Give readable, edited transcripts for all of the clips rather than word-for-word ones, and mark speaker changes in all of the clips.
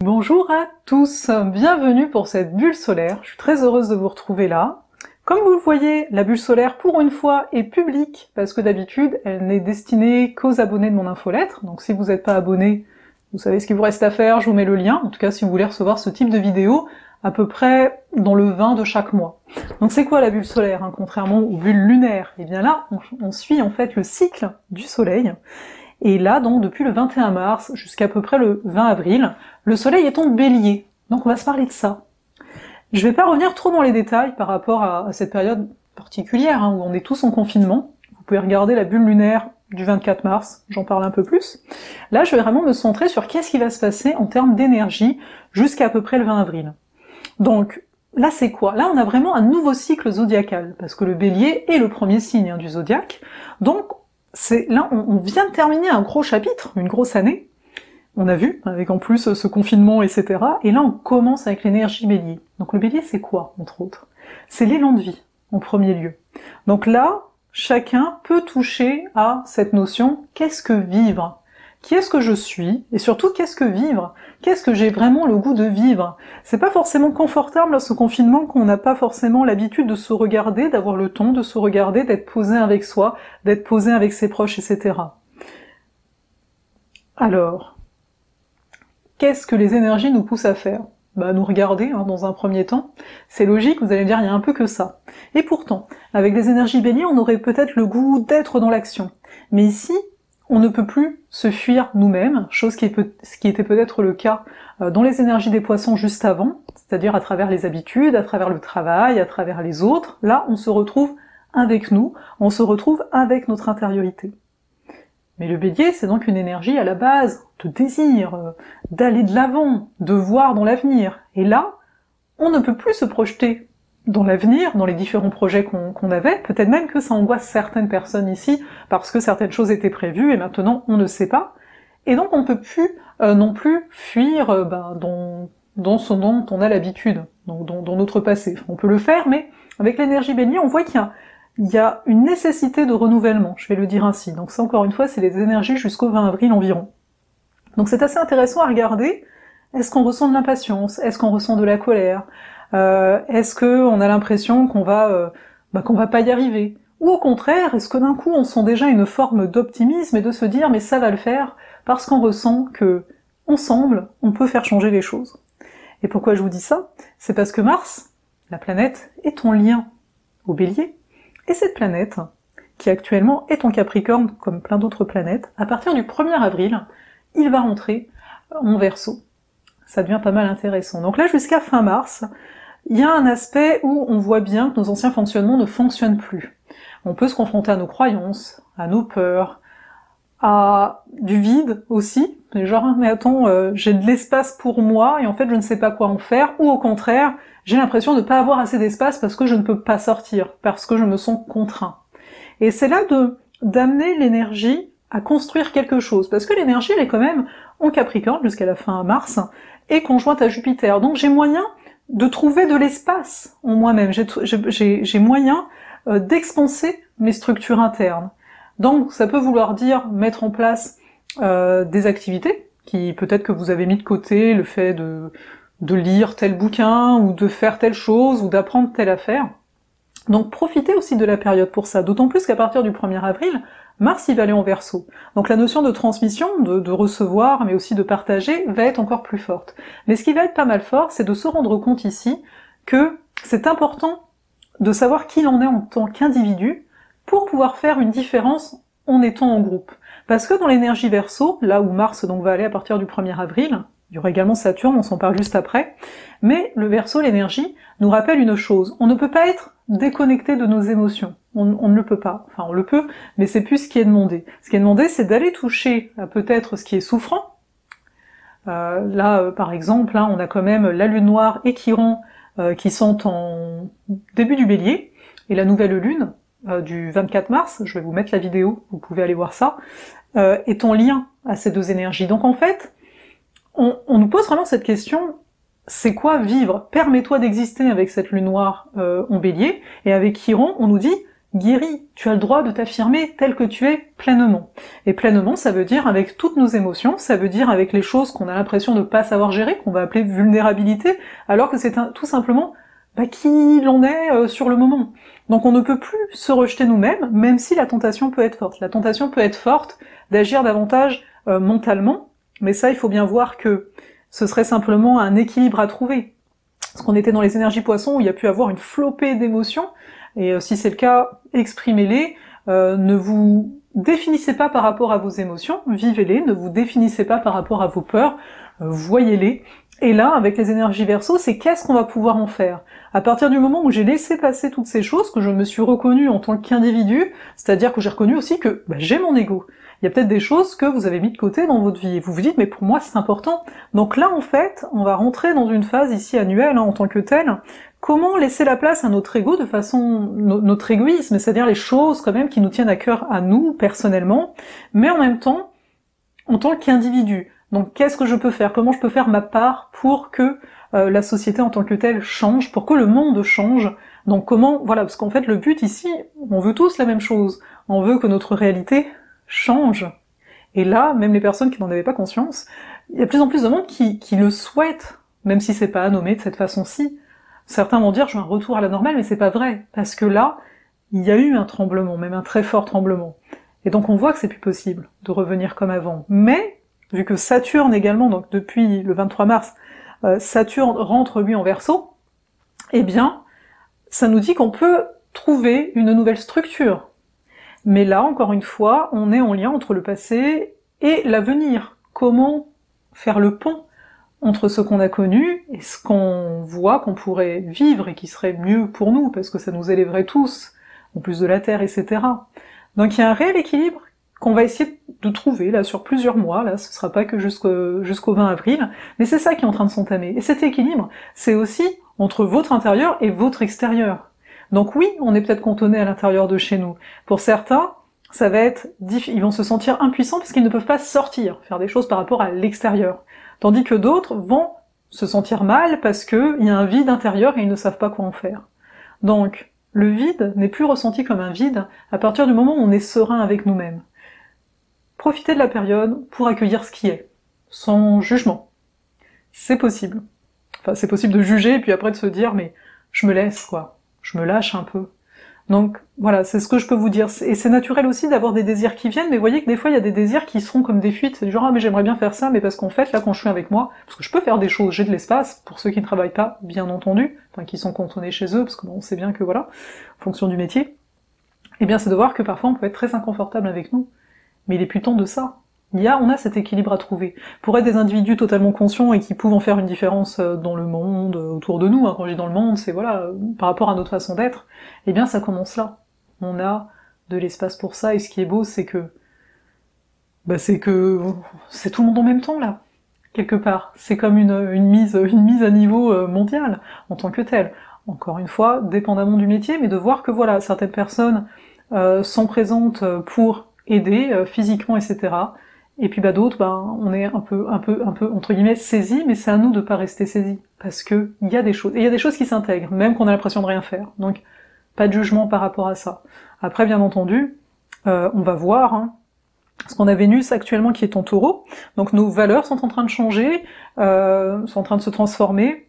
Speaker 1: Bonjour à tous, bienvenue pour cette bulle solaire, je suis très heureuse de vous retrouver là. Comme vous le voyez, la bulle solaire pour une fois est publique, parce que d'habitude elle n'est destinée qu'aux abonnés de mon infolettre, donc si vous n'êtes pas abonné, vous savez ce qu'il vous reste à faire, je vous mets le lien, en tout cas si vous voulez recevoir ce type de vidéo, à peu près dans le 20 de chaque mois. Donc c'est quoi la bulle solaire, contrairement aux bulles lunaires? Et bien là, on suit en fait le cycle du soleil. Et là, donc, depuis le 21 mars jusqu'à peu près le 20 avril, le soleil est en bélier. Donc on va se parler de ça. Je vais pas revenir trop dans les détails par rapport à cette période particulière, où on est tous en confinement. Vous pouvez regarder la bulle lunaire du 24 mars, j'en parle un peu plus. Là, je vais vraiment me centrer sur qu'est-ce qui va se passer en termes d'énergie jusqu'à peu près le 20 avril. Donc, là c'est quoi? Là on a vraiment un nouveau cycle zodiacal, parce que le bélier est le premier signe du zodiaque. Donc, là, on vient de terminer un gros chapitre, une grosse année, on a vu, avec en plus ce confinement, etc. Et là, on commence avec l'énergie bélier. Donc le bélier, c'est quoi, entre autres? C'est l'élan de vie, en premier lieu. Donc là, chacun peut toucher à cette notion, qu'est-ce que vivre? Qui est-ce que je suis? Et surtout, qu'est-ce que vivre? Qu'est-ce que j'ai vraiment le goût de vivre? C'est pas forcément confortable, ce confinement, qu'on n'a pas forcément l'habitude de se regarder, d'avoir le temps de se regarder, d'être posé avec soi, d'être posé avec ses proches, etc. Alors, qu'est-ce que les énergies nous poussent à faire? Nous regarder, dans un premier temps. C'est logique, vous allez me dire, il y a un peu que ça. Et pourtant, avec les énergies béliers, on aurait peut-être le goût d'être dans l'action. Mais ici, on ne peut plus se fuir nous-mêmes, chose qui était peut-être le cas dans les énergies des poissons juste avant, c'est-à-dire à travers les habitudes, à travers le travail, à travers les autres. Là, on se retrouve avec nous, on se retrouve avec notre intériorité. Mais le bélier, c'est donc une énergie à la base de désir, d'aller de l'avant, de voir dans l'avenir. Et là, on ne peut plus se projeter dans l'avenir, dans les différents projets qu'on avait, peut-être même que ça angoisse certaines personnes ici, parce que certaines choses étaient prévues, et maintenant on ne sait pas. Et donc on ne peut plus non plus fuir dans ce dont on a l'habitude, dans notre passé. On peut le faire, mais avec l'énergie bélier, on voit qu'il y a une nécessité de renouvellement, je vais le dire ainsi. Donc ça, encore une fois, c'est les énergies jusqu'au 20 avril environ. Donc c'est assez intéressant à regarder. Est-ce qu'on ressent de l'impatience? Est-ce qu'on ressent de la colère? Est-ce qu'on a l'impression qu'on va pas y arriver? Ou au contraire, est-ce que d'un coup on sent déjà une forme d'optimisme et de se dire mais ça va le faire, parce qu'on ressent que, ensemble, on peut faire changer les choses. Et pourquoi je vous dis ça? C'est parce que Mars, la planète, est en lien au Bélier, et cette planète, qui actuellement est en Capricorne comme plein d'autres planètes, à partir du 1er avril, il va rentrer en Verseau. Ça devient pas mal intéressant. Donc là, jusqu'à fin mars, il y a un aspect où on voit bien que nos anciens fonctionnements ne fonctionnent plus. On peut se confronter à nos croyances, à nos peurs, à du vide aussi, genre mais attends, j'ai de l'espace pour moi et en fait je ne sais pas quoi en faire, ou au contraire, j'ai l'impression de ne pas avoir assez d'espace parce que je ne peux pas sortir, parce que je me sens contraint. Et c'est là d'amener l'énergie à construire quelque chose, parce que l'énergie elle est quand même en Capricorne jusqu'à la fin mars, et conjointe à Jupiter. Donc j'ai moyen de trouver de l'espace en moi-même, j'ai moyen d'expanser mes structures internes. Donc ça peut vouloir dire mettre en place des activités, qui peut-être que vous avez mis de côté, le fait de lire tel bouquin, ou de faire telle chose, ou d'apprendre telle affaire. Donc profitez aussi de la période pour ça, d'autant plus qu'à partir du 1er avril, Mars il va aller en Verseau. Donc la notion de transmission, de recevoir, mais aussi de partager, va être encore plus forte. Mais ce qui va être pas mal fort, c'est de se rendre compte ici que c'est important de savoir qui l'on est en tant qu'individu pour pouvoir faire une différence en étant en groupe. Parce que dans l'énergie Verseau, là où Mars donc va aller à partir du 1er avril, il y aura également Saturne, on s'en parle juste après, mais le Verseau, l'énergie, nous rappelle une chose, on ne peut pas être déconnecté de nos émotions, on ne le peut pas, enfin on le peut, mais c'est plus ce qui est demandé. Ce qui est demandé, c'est d'aller toucher à peut-être ce qui est souffrant. Par exemple, on a quand même la Lune noire et Chiron qui sont en début du Bélier, et la nouvelle Lune du 24 mars, je vais vous mettre la vidéo, vous pouvez aller voir ça, est en lien à ces deux énergies. Donc en fait, on nous pose vraiment cette question, c'est quoi vivre? Permets-toi d'exister avec cette lune noire en Bélier, et avec Chiron, on nous dit, guéri, tu as le droit de t'affirmer tel que tu es pleinement. Et pleinement, ça veut dire avec toutes nos émotions, ça veut dire avec les choses qu'on a l'impression de ne pas savoir gérer, qu'on va appeler vulnérabilité, alors que c'est tout simplement qui l'on est sur le moment. Donc on ne peut plus se rejeter nous-mêmes, même si la tentation peut être forte. La tentation peut être forte d'agir davantage mentalement, mais ça, il faut bien voir que ce serait simplement un équilibre à trouver. Parce qu'on était dans les énergies poissons où il y a pu avoir une flopée d'émotions, et si c'est le cas, exprimez-les, ne vous définissez pas par rapport à vos émotions, vivez-les, ne vous définissez pas par rapport à vos peurs, voyez-les. Et là, avec les énergies Verseau, c'est qu'est-ce qu'on va pouvoir en faire? À partir du moment où j'ai laissé passer toutes ces choses, que je me suis reconnue en tant qu'individu, c'est-à-dire que j'ai reconnu aussi que j'ai mon ego. Il y a peut-être des choses que vous avez mis de côté dans votre vie, et vous vous dites, mais pour moi c'est important. Donc là, en fait, on va rentrer dans une phase ici annuelle, en tant que telle. Comment laisser la place à notre ego de façon, notre égoïsme, c'est-à-dire les choses quand même qui nous tiennent à cœur à nous, personnellement, mais en même temps, en tant qu'individu. Donc qu'est-ce que je peux faire? Comment je peux faire ma part pour que la société en tant que telle change, pour que le monde change? Donc comment, voilà, parce qu'en fait le but ici, on veut tous la même chose. On veut que notre réalité change. Et là, même les personnes qui n'en avaient pas conscience, il y a de plus en plus de monde qui le souhaitent, même si c'est pas nommé de cette façon-ci. Certains vont dire, je veux un retour à la normale, mais c'est pas vrai, parce que là, il y a eu un tremblement, même un très fort tremblement. Et donc on voit que c'est plus possible de revenir comme avant. Mais, vu que Saturne également, donc depuis le 23 mars, Saturne rentre lui en Verseau, eh bien, ça nous dit qu'on peut trouver une nouvelle structure. Mais là, encore une fois, on est en lien entre le passé et l'avenir. Comment faire le pont entre ce qu'on a connu et ce qu'on voit qu'on pourrait vivre et qui serait mieux pour nous, parce que ça nous élèverait tous, en plus de la Terre, etc. Donc il y a un réel équilibre qu'on va essayer de trouver là sur plusieurs mois, là ce sera pas que jusqu'au 20 avril, mais c'est ça qui est en train de s'entamer. Et cet équilibre, c'est aussi entre votre intérieur et votre extérieur. Donc oui, on est peut-être cantonné à l'intérieur de chez nous. Pour certains, ça va être ils vont se sentir impuissants parce qu'ils ne peuvent pas sortir, faire des choses par rapport à l'extérieur. Tandis que d'autres vont se sentir mal parce qu'il y a un vide intérieur et ils ne savent pas quoi en faire. Donc, le vide n'est plus ressenti comme un vide à partir du moment où on est serein avec nous-mêmes. Profitez de la période pour accueillir ce qui est, sans jugement. C'est possible. Enfin, c'est possible de juger et puis après de se dire, mais je me laisse, quoi. Je me lâche un peu. Donc voilà, c'est ce que je peux vous dire. Et c'est naturel aussi d'avoir des désirs qui viennent, mais vous voyez que des fois il y a des désirs qui seront comme des fuites. C'est du genre, ah mais j'aimerais bien faire ça, mais parce qu'en fait, là quand je suis avec moi, parce que je peux faire des choses, j'ai de l'espace, pour ceux qui ne travaillent pas, bien entendu, enfin qui sont cantonnés chez eux, parce que bon, on sait bien que voilà, en fonction du métier, eh bien c'est de voir que parfois on peut être très inconfortable avec nous. Mais il est plus temps de ça. On a cet équilibre à trouver. Pour être des individus totalement conscients et qui pouvant faire une différence dans le monde, autour de nous, quand je dis dans le monde, c'est voilà, par rapport à notre façon d'être, eh bien ça commence là. On a de l'espace pour ça, et ce qui est beau, c'est que c'est tout le monde en même temps, là, quelque part. C'est comme une mise à niveau mondial, en tant que telle. Encore une fois, dépendamment du métier, mais de voir que voilà, certaines personnes sont présentes pour aider physiquement, etc. Et puis d'autres, on est un peu entre guillemets saisis, mais c'est à nous de pas rester saisis, parce que il y a des choses, et il y a des choses qui s'intègrent, même qu'on a l'impression de rien faire. Donc pas de jugement par rapport à ça. Après, bien entendu, on va voir ce qu'on a Vénus actuellement qui est en Taureau, donc nos valeurs sont en train de changer, sont en train de se transformer.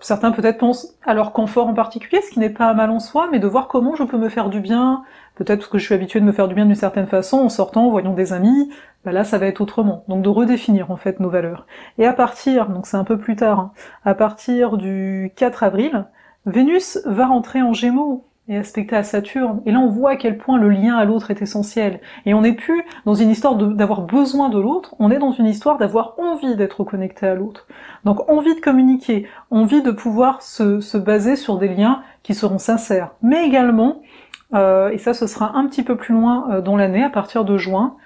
Speaker 1: Certains peut-être pensent à leur confort en particulier, ce qui n'est pas mal en soi, mais de voir comment je peux me faire du bien, peut-être parce que je suis habituée de me faire du bien d'une certaine façon, en sortant, en voyant des amis, là ça va être autrement. Donc de redéfinir en fait nos valeurs. Et à partir, donc c'est un peu plus tard, à partir du 4 avril, Vénus va rentrer en Gémeaux et aspecter à Saturne, et là on voit à quel point le lien à l'autre est essentiel. Et on n'est plus dans une histoire d'avoir besoin de l'autre, on est dans une histoire d'avoir envie d'être connecté à l'autre. Donc envie de communiquer, envie de pouvoir se baser sur des liens qui seront sincères. Mais également, et ça ce sera un petit peu plus loin dans l'année, à partir de juin,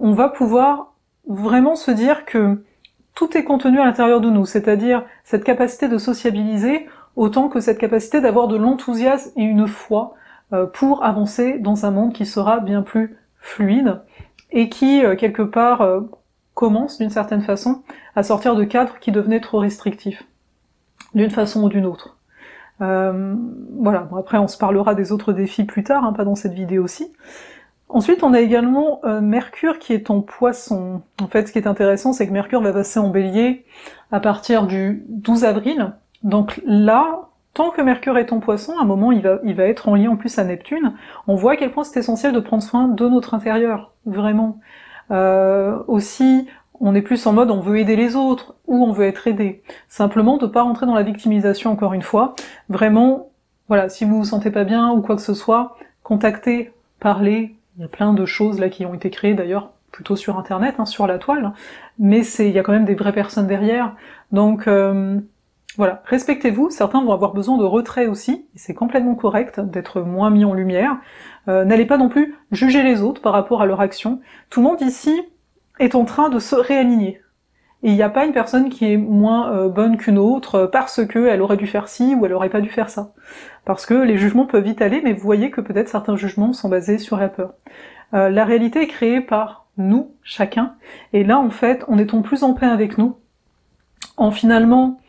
Speaker 1: on va pouvoir vraiment se dire que tout est contenu à l'intérieur de nous, c'est-à-dire cette capacité de sociabiliser, autant que cette capacité d'avoir de l'enthousiasme et une foi pour avancer dans un monde qui sera bien plus fluide et qui, quelque part, commence d'une certaine façon à sortir de cadres qui devenaient trop restrictifs, d'une façon ou d'une autre. Voilà, bon, après on se parlera des autres défis plus tard, hein, pas dans cette vidéo-ci. Ensuite, on a également Mercure qui est en Poisson. En fait, ce qui est intéressant, c'est que Mercure va passer en Bélier à partir du 12 avril. Donc là, tant que Mercure est en Poisson, à un moment, il va être en lien en plus à Neptune. On voit à quel point c'est essentiel de prendre soin de notre intérieur, vraiment. Aussi, on est plus en mode on veut aider les autres, ou on veut être aidé. Simplement, de pas rentrer dans la victimisation encore une fois. Vraiment, voilà, si vous vous sentez pas bien ou quoi que ce soit, contactez, parlez. Il y a plein de choses là qui ont été créées d'ailleurs plutôt sur internet, hein, sur la toile, mais il y a quand même des vraies personnes derrière. Donc voilà, respectez-vous, certains vont avoir besoin de retrait aussi, et c'est complètement correct d'être moins mis en lumière. N'allez pas non plus juger les autres par rapport à leur action. Tout le monde ici est en train de se réaligner. Et il n'y a pas une personne qui est moins bonne qu'une autre parce que elle aurait dû faire ci ou elle aurait pas dû faire ça. Parce que les jugements peuvent vite aller, mais vous voyez que peut-être certains jugements sont basés sur la peur. La réalité est créée par nous, chacun, et là en fait, en étant plus en paix avec nous, en finalement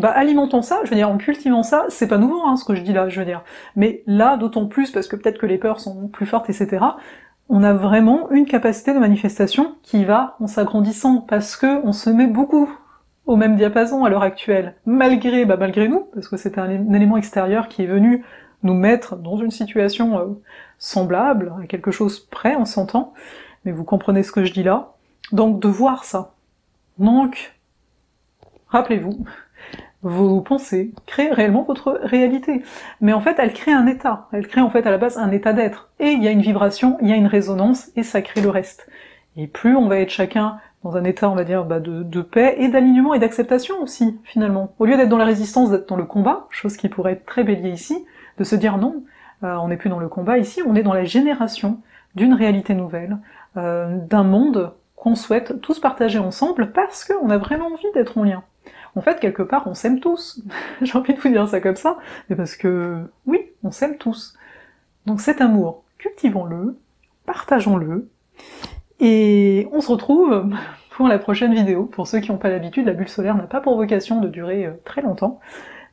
Speaker 1: alimentant ça, je veux dire, en cultivant ça, c'est pas nouveau hein, ce que je dis là, je veux dire. Mais là, d'autant plus, parce que peut-être que les peurs sont plus fortes, etc., on a vraiment une capacité de manifestation qui va en s'agrandissant, parce que on se met beaucoup au même diapason à l'heure actuelle, malgré nous, parce que c'est un élément extérieur qui est venu nous mettre dans une situation semblable, à quelque chose près, on s'entend, mais vous comprenez ce que je dis là. Donc de voir ça. Donc, rappelez-vous, vos pensées créent réellement votre réalité. Mais en fait, elle crée un état. Elle crée en fait à la base un état d'être. Et il y a une vibration, il y a une résonance, et ça crée le reste. Et plus on va être chacun dans un état, on va dire, de paix et d'alignement et d'acceptation aussi, finalement. Au lieu d'être dans la résistance, d'être dans le combat, chose qui pourrait être très bélier ici, de se dire non, on n'est plus dans le combat ici, on est dans la génération d'une réalité nouvelle, d'un monde qu'on souhaite tous partager ensemble parce qu'on a vraiment envie d'être en lien. En fait, quelque part, on s'aime tous. J'ai envie de vous dire ça comme ça, mais parce que, oui, on s'aime tous. Donc cet amour, cultivons-le, partageons-le, et on se retrouve pour la prochaine vidéo. Pour ceux qui n'ont pas l'habitude, la bulle solaire n'a pas pour vocation de durer très longtemps.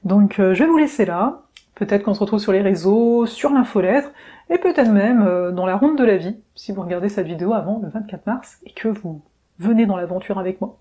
Speaker 1: Donc je vais vous laisser là, peut-être qu'on se retrouve sur les réseaux, sur l'infolettre, et peut-être même dans la ronde de la vie, si vous regardez cette vidéo avant le 24 mars, et que vous venez dans l'aventure avec moi.